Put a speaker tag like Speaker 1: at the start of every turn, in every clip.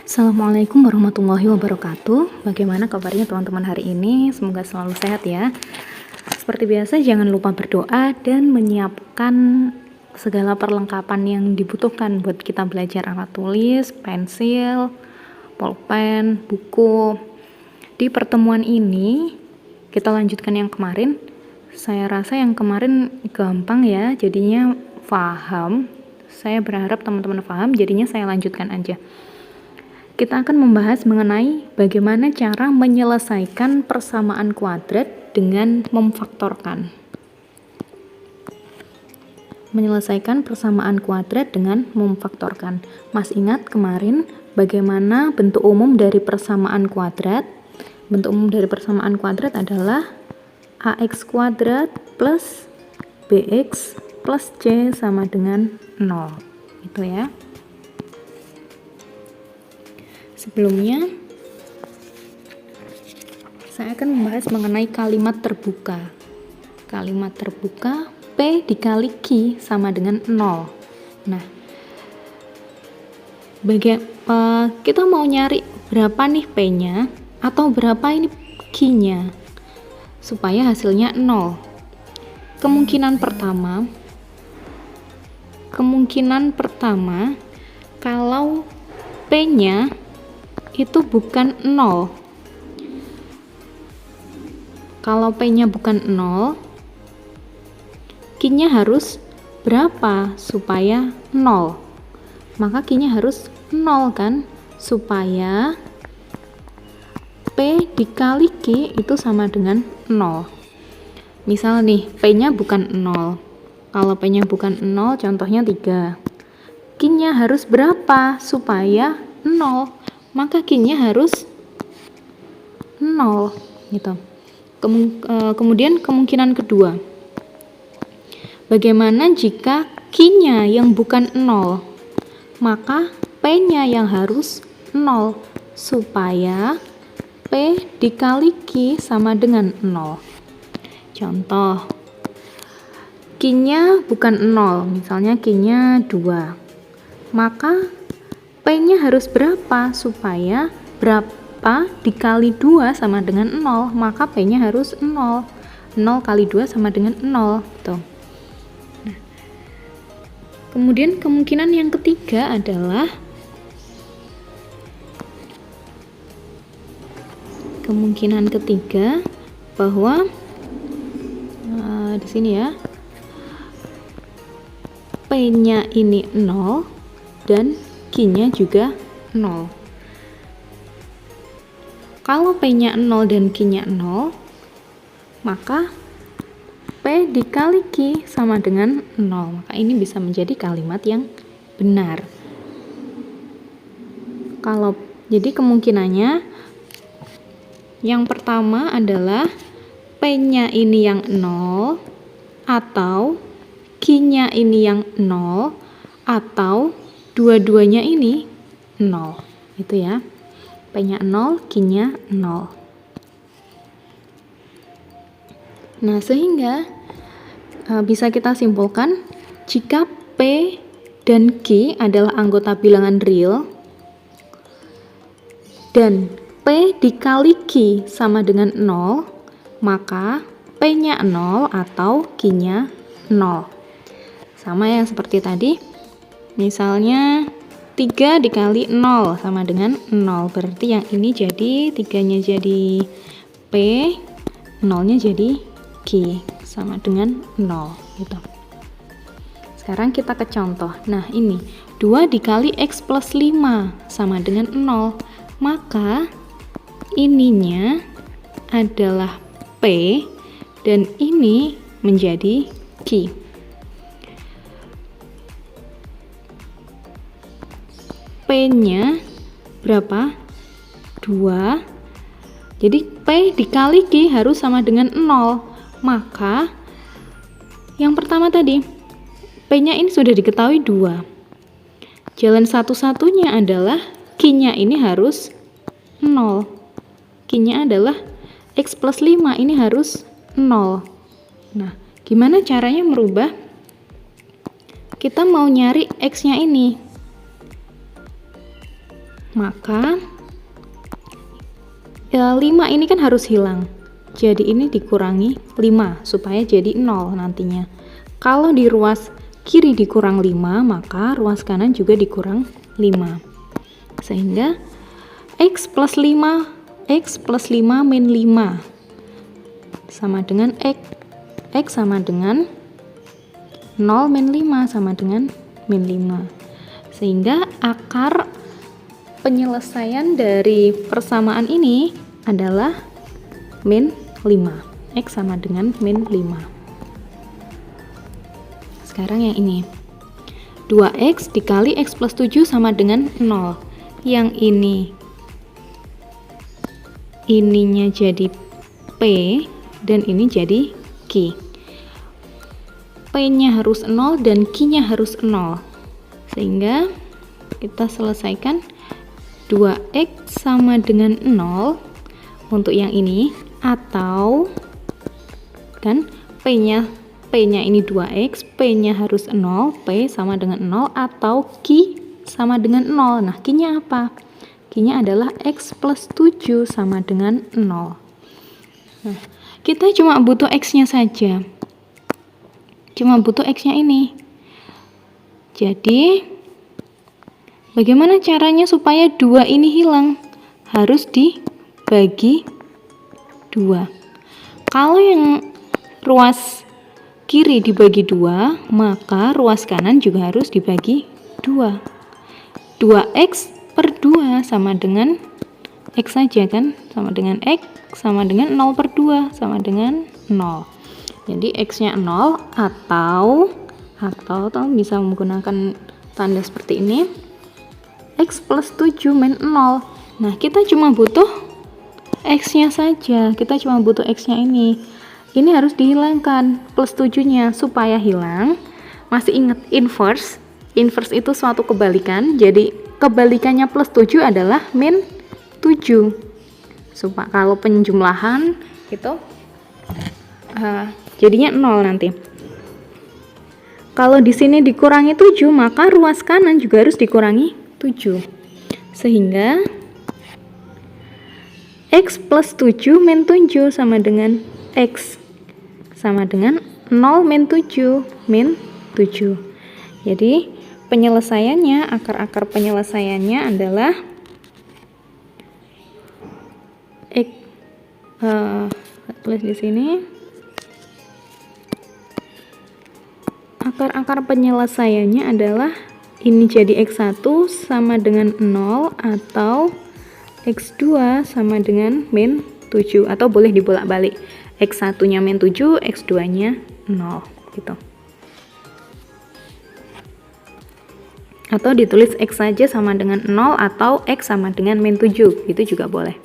Speaker 1: Assalamualaikum warahmatullahi wabarakatuh. Bagaimana kabarnya teman-teman hari ini? Semoga selalu sehat ya. Seperti biasa, jangan lupa berdoa dan menyiapkan segala perlengkapan yang dibutuhkan buat kita belajar alat tulis, pensil, pulpen, buku. Di pertemuan ini kita lanjutkan yang kemarin. Saya rasa yang kemarin gampang ya, jadinya paham. Saya berharap teman-teman paham, jadinya saya lanjutkan aja. Kita akan membahas mengenai bagaimana cara menyelesaikan persamaan kuadrat dengan memfaktorkan. Menyelesaikan persamaan kuadrat dengan memfaktorkan. Mas ingat kemarin bagaimana bentuk umum dari persamaan kuadrat? Bentuk umum dari persamaan kuadrat adalah ax kuadrat plus bx plus c sama dengan 0. Itu ya. Sebelumnya, saya akan membahas mengenai kalimat terbuka. Kalimat terbuka, P dikali Q sama dengan 0. Nah, kita mau nyari berapa nih P-nya atau berapa ini Q-nya supaya hasilnya 0. Kemungkinan pertama, kalau P-nya itu bukan 0. Kalau P-nya bukan 0, Q-nya harus berapa supaya 0? Maka Q-nya harus 0 kan? Supaya P dikali Q itu sama dengan 0. Misal nih, P-nya bukan 0. Kalau P-nya bukan 0, contohnya 3. Q-nya harus berapa supaya 0? Maka Q-nya harus 0 gitu. Kemudian kemungkinan kedua, bagaimana jika Q-nya yang bukan 0? Maka P-nya yang harus 0 supaya P dikali Q sama dengan 0. Contoh, Q-nya bukan 0, misalnya Q-nya 2. Maka P-nya harus berapa supaya berapa dikali 2 sama dengan 0? Maka P-nya harus 0. 0 kali 2 sama dengan 0. Tuh. Nah, kemudian kemungkinan yang ketiga adalah bahwa di sini ya, P-nya ini 0 dan Q-nya juga 0. Kalau P-nya 0 dan Q-nya 0, maka P dikali Q sama dengan 0. Maka ini bisa menjadi kalimat yang benar. Jadi kemungkinannya yang pertama adalah P-nya ini yang 0 atau Q-nya ini yang 0 atau dua-duanya ini 0, itu ya. P-nya 0, Q-nya 0. Nah, sehingga bisa kita simpulkan jika P dan Q adalah anggota bilangan real dan P dikali Q sama dengan 0, maka P-nya 0 atau Q-nya 0. Sama yang seperti tadi. Misalnya 3 dikali 0 sama dengan 0. Berarti yang ini jadi 3-nya jadi P, 0-nya jadi Q sama dengan 0 gitu. Sekarang kita ke contoh. Nah, ini 2 dikali X plus 5 sama dengan 0. Maka ininya adalah P dan ini menjadi Q. P-nya berapa? 2. Jadi P dikali Q harus sama dengan 0. Maka yang pertama tadi, P-nya ini sudah diketahui 2. Jalan satu-satunya adalah Q-nya ini harus 0. Q-nya adalah X plus 5, ini harus 0. Nah, gimana caranya merubah? Kita mau nyari X-nya ini. maka 5 ini kan harus hilang. Jadi ini dikurangi 5 supaya jadi 0 nantinya. Kalau di ruas kiri dikurang 5, maka ruas kanan juga dikurang 5. Sehingga X plus 5 min 5 sama dengan X sama dengan 0 min 5 sama dengan min 5. Sehingga akar penyelesaian dari persamaan ini adalah min 5. X sama dengan min 5. Sekarang yang ini. 2X dikali X plus 7 sama dengan 0. Yang ininya jadi P dan ini jadi Q. P-nya harus 0 dan Q-nya harus 0. Sehingga kita selesaikan 2X sama dengan 0 untuk yang ini, atau kan P-nya ini 2X, P-nya harus 0, P sama dengan 0, atau Q sama dengan 0. Nah, Q-nya apa? Q-nya adalah X plus 7 sama dengan 0. Nah, kita cuma butuh X-nya saja. Cuma butuh X-nya ini. Jadi, bagaimana caranya supaya 2 ini hilang? Harus dibagi 2. Kalau yang ruas kiri dibagi 2, maka ruas kanan juga harus dibagi 2. 2X per 2 sama dengan X saja kan? Sama dengan X, sama dengan 0 per 2, sama dengan 0. Jadi X-nya 0 atau bisa menggunakan tanda seperti ini. X plus 7 min 0. Nah, kita cuma butuh X-nya saja. Kita cuma butuh X-nya ini. Ini harus dihilangkan plus 7-nya supaya hilang. Masih ingat inverse? Inverse itu suatu kebalikan. Jadi kebalikannya plus 7 adalah min 7. Supaya kalau penjumlahan itu jadinya 0 nanti. Kalau di sini dikurangi 7, maka ruas kanan juga harus dikurangi 7. Sehingga X plus 7 min 7 sama dengan X sama dengan 0 min 7 min 7. Jadi penyelesaiannya, akar-akar penyelesaiannya adalah X, tulis di sini. Akar-akar penyelesaiannya adalah ini jadi X1 sama dengan 0 atau X2 sama dengan min 7, atau boleh dibolak-balik. X1-nya min 7, X2-nya 0 gitu. Atau ditulis X saja sama dengan 0 atau X sama dengan min 7, itu juga boleh.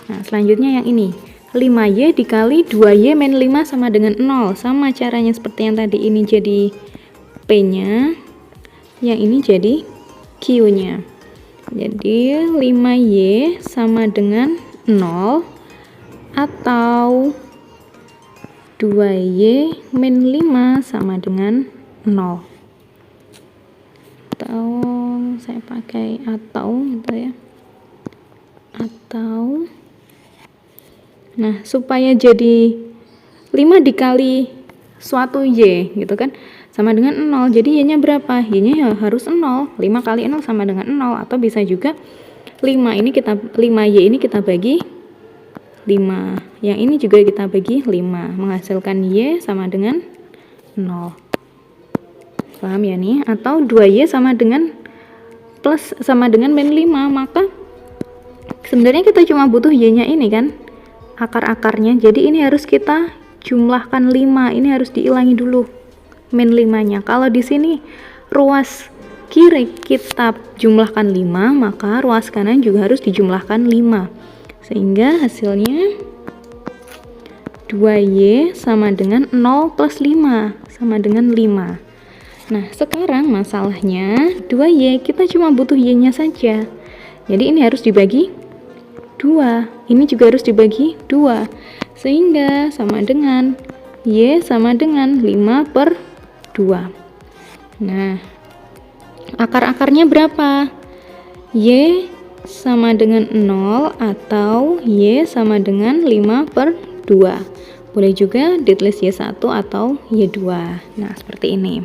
Speaker 1: Nah, selanjutnya yang ini. 5Y dikali 2Y min 5 sama dengan 0. Sama caranya seperti yang tadi, ini jadi P-nya, yang ini jadi Q-nya. Jadi 5Y sama dengan 0 atau 2Y min 5 sama dengan 0. Atau saya pakai atau gitu ya. Atau nah, supaya jadi 5 dikali suatu Y gitu kan, sama dengan 0. Jadi Y-nya berapa? Y-nya ya harus 0. 5 kali 0 sama dengan 0. Atau bisa juga 5Y ini kita bagi 5. Yang ini juga kita bagi 5. Menghasilkan Y sama dengan 0. Paham ya nih? Atau 2Y sama dengan min 5. Maka sebenarnya kita cuma butuh Y-nya ini kan, akar-akarnya. Jadi ini harus kita jumlahkan 5. Ini harus diilangi dulu min 5-nya. Kalau di sini ruas kiri kita jumlahkan 5, maka ruas kanan juga harus dijumlahkan 5. Sehingga hasilnya 2Y sama dengan 0 plus 5 sama dengan 5. Nah, sekarang masalahnya 2Y kita cuma butuh Y-nya saja. Jadi ini harus dibagi 2, ini juga harus dibagi 2, sehingga sama dengan Y sama dengan 5 per 2. Nah, akar-akarnya berapa? Y sama dengan 0 atau Y sama dengan 5/2. Boleh juga ditulis Y1 atau Y2. Nah, seperti ini.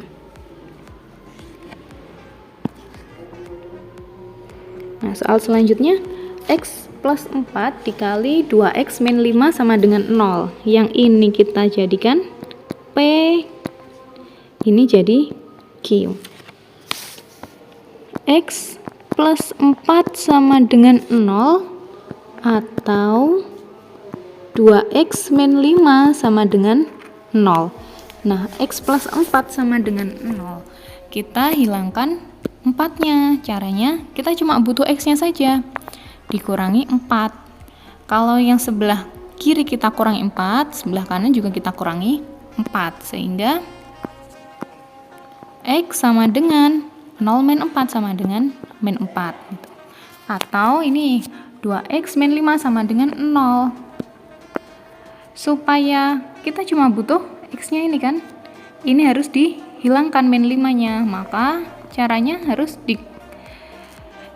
Speaker 1: Nah, soal selanjutnya, X plus 4 dikali 2X min 5 sama dengan 0. Yang ini kita jadikan P, ini jadi Q. X plus 4 sama dengan 0 atau 2X min 5 sama dengan 0. Nah, X plus 4 sama dengan 0. Kita hilangkan 4-nya. Caranya, kita cuma butuh X-nya saja. Dikurangi 4. Kalau yang sebelah kiri kita kurangi 4, sebelah kanan juga kita kurangi 4. Sehingga X sama dengan 0 min 4 sama dengan min 4 gitu. Atau ini 2X min 5 sama dengan 0. Supaya kita cuma butuh X-nya ini kan, ini harus dihilangkan min 5-nya, maka caranya harus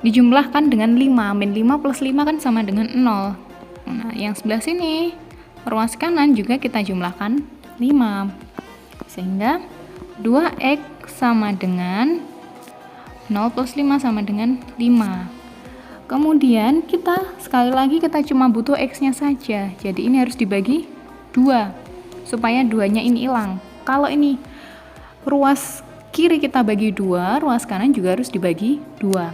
Speaker 1: dijumlahkan dengan 5. Min 5 plus 5 kan sama dengan 0. Nah, yang sebelah sini ruas kanan juga kita jumlahkan 5. Sehingga 2X sama dengan 0 plus 5 sama dengan 5. Kemudian sekali lagi kita cuma butuh X-nya saja. Jadi ini harus dibagi 2 supaya 2-nya ini hilang. Kalau ini ruas kiri kita bagi 2, ruas kanan juga harus dibagi 2.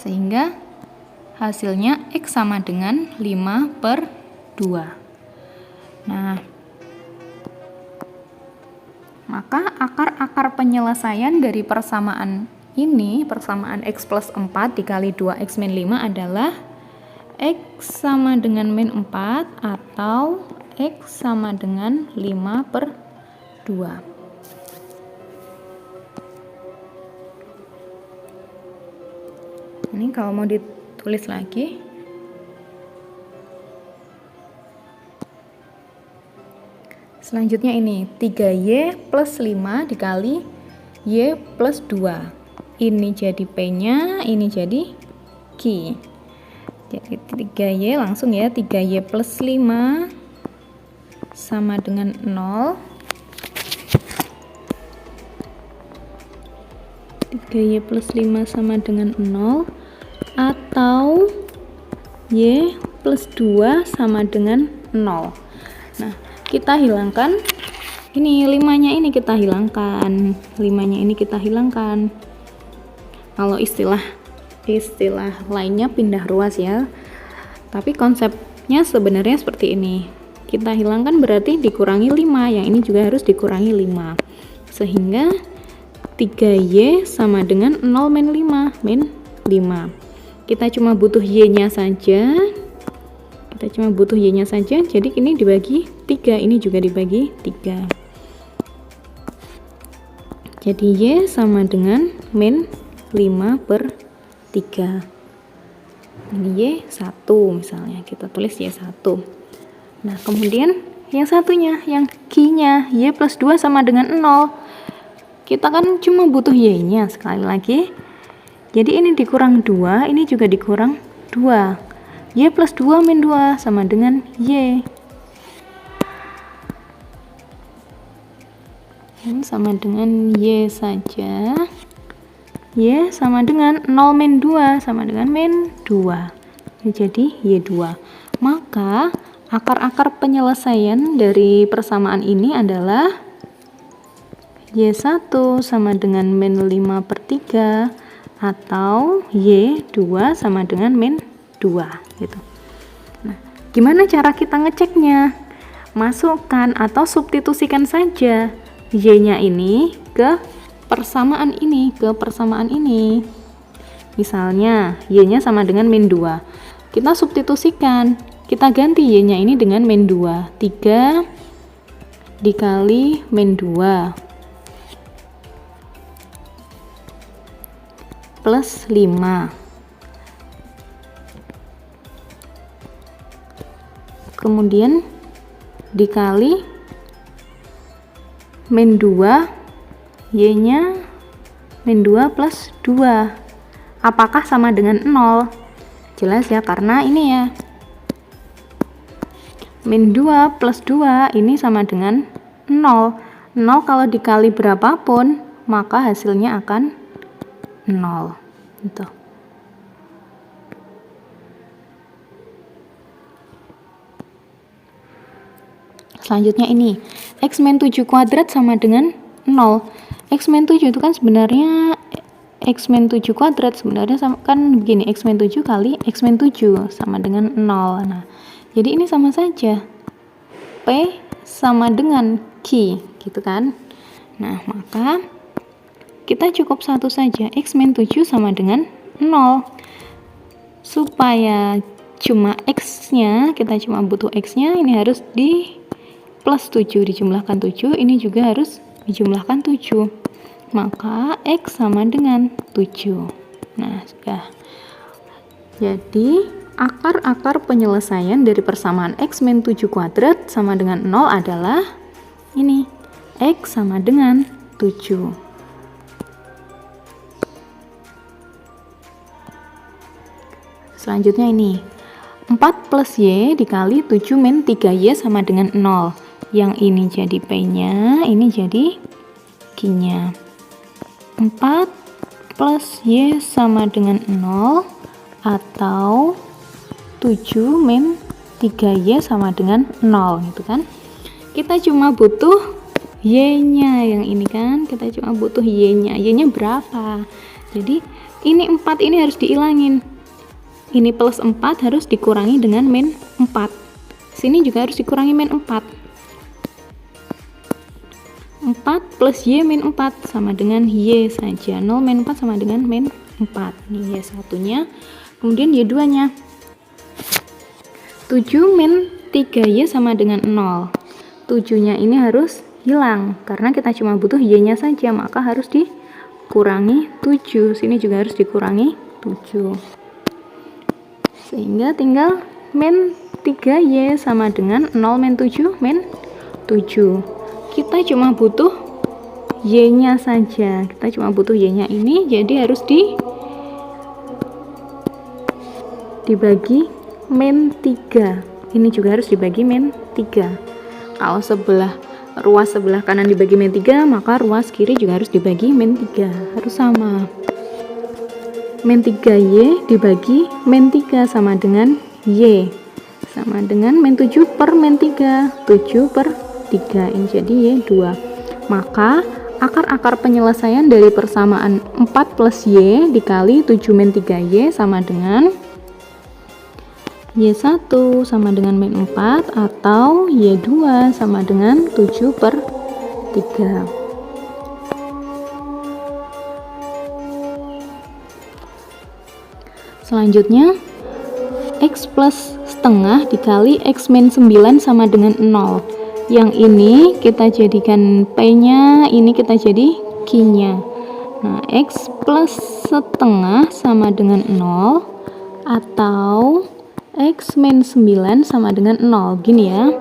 Speaker 1: Sehingga hasilnya X sama dengan 5/2. Nah, maka akar-akar penyelesaian dari persamaan ini, persamaan X plus 4 dikali 2X min 5 adalah X sama dengan min 4 atau X sama dengan 5/2. Ini kalau mau ditulis lagi, selanjutnya ini 3Y plus 5 dikali Y plus 2. Ini jadi P-nya, ini jadi Q. Jadi 3Y langsung ya, 3Y plus 5 sama dengan 0. 3Y plus 5 sama dengan 0 atau Y plus 2 sama dengan 0. Nah, kita hilangkan ini 5-nya ini kita hilangkan. 5-nya ini kita hilangkan. Kalau istilah lainnya pindah ruas ya. Tapi konsepnya sebenarnya seperti ini. Kita hilangkan berarti dikurangi 5. Yang ini juga harus dikurangi 5. Sehingga 3Y sama dengan 0 min 5. Min 5. Kita cuma butuh Y-nya saja. Jadi ini dibagi 3, ini juga dibagi 3. Jadi Y sama dengan min 5/3. Ini Y1 misalnya, kita tulis Y1. Nah, kemudian yang satunya, yang Q-nya, Y plus 2 sama dengan 0. Kita kan cuma butuh Y-nya sekali lagi. Jadi ini dikurang 2, ini juga dikurang 2. Y plus 2 min 2 sama dengan Y. Ini sama dengan Y saja. Y sama dengan 0 min 2 sama dengan min 2. Ini jadi Y2. Maka akar-akar penyelesaian dari persamaan ini adalah Y1 sama dengan min 5/3 atau Y2 sama dengan min 2 gitu. Nah, gimana cara kita ngeceknya? Masukkan atau substitusikan saja Y-nya ini ke persamaan ini, Misalnya Y-nya sama dengan min 2. Kita substitusikan. Kita ganti Y-nya ini dengan min 2. 3 dikali min 2 plus 5. Kemudian dikali min 2, Y-nya min 2 plus 2. apakah sama dengan 0? Jelas ya, karena ini ya, min 2 plus 2 ini sama dengan 0. 0 kalau dikali berapapun, maka hasilnya akan 0. Gitu. Selanjutnya ini, x min 7 kuadrat sama dengan 0. X min 7 itu kan sebenarnya x min 7 kuadrat sebenarnya sama, kan begini, x min 7 kali x min 7 sama dengan 0. Nah, jadi ini sama saja. P sama dengan Q, gitu kan. Nah, maka kita cukup satu saja, x min 7 sama dengan 0. Supaya cuma x-nya, kita cuma butuh x-nya, ini harus di plus 7, dijumlahkan 7, ini juga harus dijumlahkan 7. Maka x sama dengan 7. Nah, sudah. Jadi, akar-akar penyelesaian dari persamaan x min 7 kuadrat sama dengan 0 adalah ini, x sama dengan 7. Selanjutnya ini, 4 plus y dikali 7 min 3y sama dengan 0. Yang ini jadi P-nya, ini jadi Q-nya. 4 plus y sama dengan 0 atau 7 min 3y sama dengan 0, gitu kan. Kita cuma butuh y-nya, yang ini kan, kita cuma butuh y-nya. Y-nya berapa? Jadi ini 4 ini harus dihilangin. Ini plus 4 harus dikurangi dengan min 4. Sini juga harus dikurangi min 4. 4 plus y min 4 sama dengan y saja. 0 min 4 sama dengan min 4. Ini y satunya. Kemudian y 2-nya. 7 min 3y sama dengan 0. 7-nya ini harus hilang. Karena kita cuma butuh y-nya saja. Maka harus dikurangi 7. Sini juga harus dikurangi 7. Sehingga tinggal min 3y sama dengan 0 min 7 min 7. Kita cuma butuh y-nya saja. Kita cuma butuh y-nya ini, jadi harus dibagi min 3. Ini juga harus dibagi min 3. Kalau ruas sebelah kanan dibagi min 3, maka ruas kiri juga harus dibagi min 3. Harus sama. Min 3y dibagi min 3 sama dengan y. Sama dengan min 7 per min 3. 7 per 3, ini jadi y2. Maka akar-akar penyelesaian dari persamaan 4 plus y dikali 7 min 3y sama dengan y1 sama dengan min 4 atau y2 sama dengan 7 per 3. Selanjutnya, x plus setengah dikali x min 9 sama dengan 0. Yang ini kita jadikan P-nya, ini kita jadi Q-nya. Nah, x plus setengah sama dengan 0 atau x min 9 sama dengan 0. Gini ya.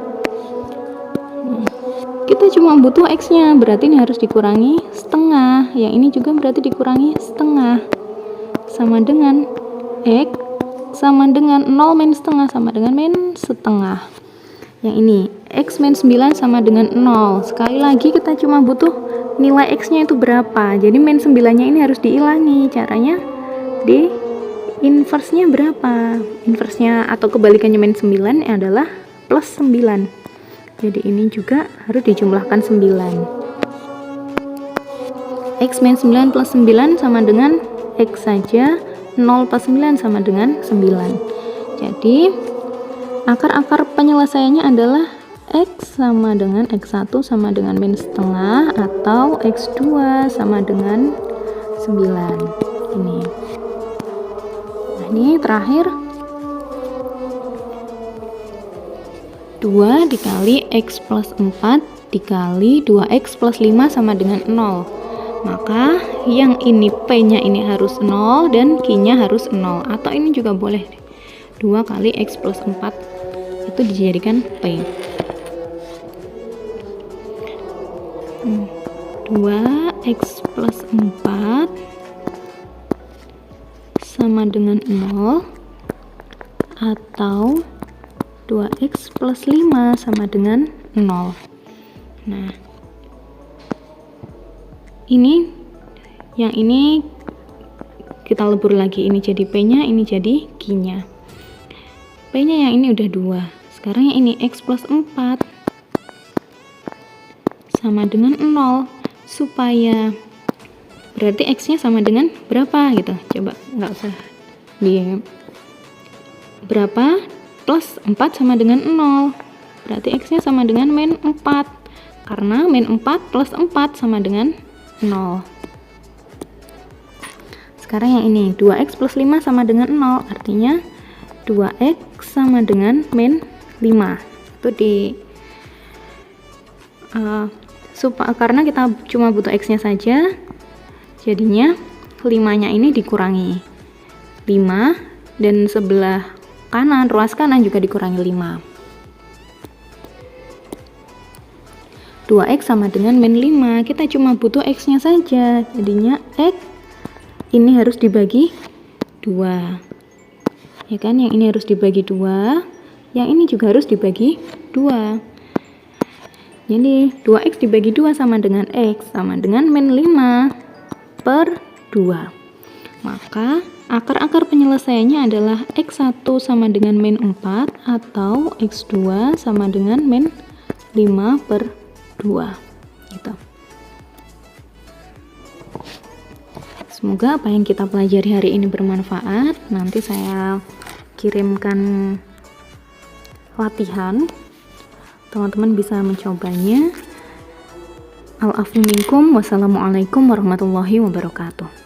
Speaker 1: Kita cuma butuh x-nya, berarti ini harus dikurangi setengah. Yang ini juga berarti dikurangi setengah. Sama dengan x sama dengan 0 min setengah sama dengan min setengah. Yang ini x min 9 sama dengan 0. Sekali lagi kita cuma butuh nilai x-nya itu berapa. Jadi min 9-nya ini harus diilangi. Caranya di inverse-nya berapa? Inverse-nya atau kebalikannya min 9 adalah plus 9. Jadi ini juga harus dijumlahkan 9. X min 9 plus 9 sama dengan x saja. 0 plus 9 sama dengan 9. Jadi akar-akar penyelesaiannya adalah x sama dengan x1 sama dengan min setengah atau x2 sama dengan 9. Ini. Nah, ini terakhir 2 dikali x plus 4 dikali 2x plus 5 sama dengan 0. Maka yang ini P-nya ini harus 0 dan Q-nya harus 0. Atau ini juga boleh 2 kali x plus 4 itu dijadikan P. 2x plus 4 sama dengan 0 atau 2x plus 5 sama dengan 0. Nah, ini yang ini kita lebur lagi, ini jadi P-nya, ini jadi Q-nya. P-nya yang ini udah 2. Sekarang yang ini x plus 4 sama dengan 0, supaya berarti x-nya sama dengan berapa gitu. Coba, nggak usah di berapa, plus 4 sama dengan 0, berarti x-nya sama dengan min 4, karena min 4 plus 4 sama dengan 0. Sekarang yang ini 2x plus 5 sama dengan 0, artinya 2x sama dengan min 5. Itu di karena kita cuma butuh x-nya saja, jadinya 5-nya ini dikurangi 5, dan sebelah kanan, ruas kanan juga dikurangi 5. 2x sama dengan min 5, kita cuma butuh x-nya saja, jadinya x ini harus dibagi 2, ya kan, yang ini harus dibagi 2, yang ini juga harus dibagi 2. Jadi 2x dibagi 2 sama dengan x sama dengan min 5 per 2. Maka akar-akar penyelesaiannya adalah x1 sama dengan min 4 atau x2 sama dengan min 5 per 2 gitu. Semoga apa yang kita pelajari hari ini bermanfaat. Nanti saya kirimkan latihan, teman-teman bisa mencobanya. Al-afu minkum, wassalamualaikum warahmatullahi wabarakatuh.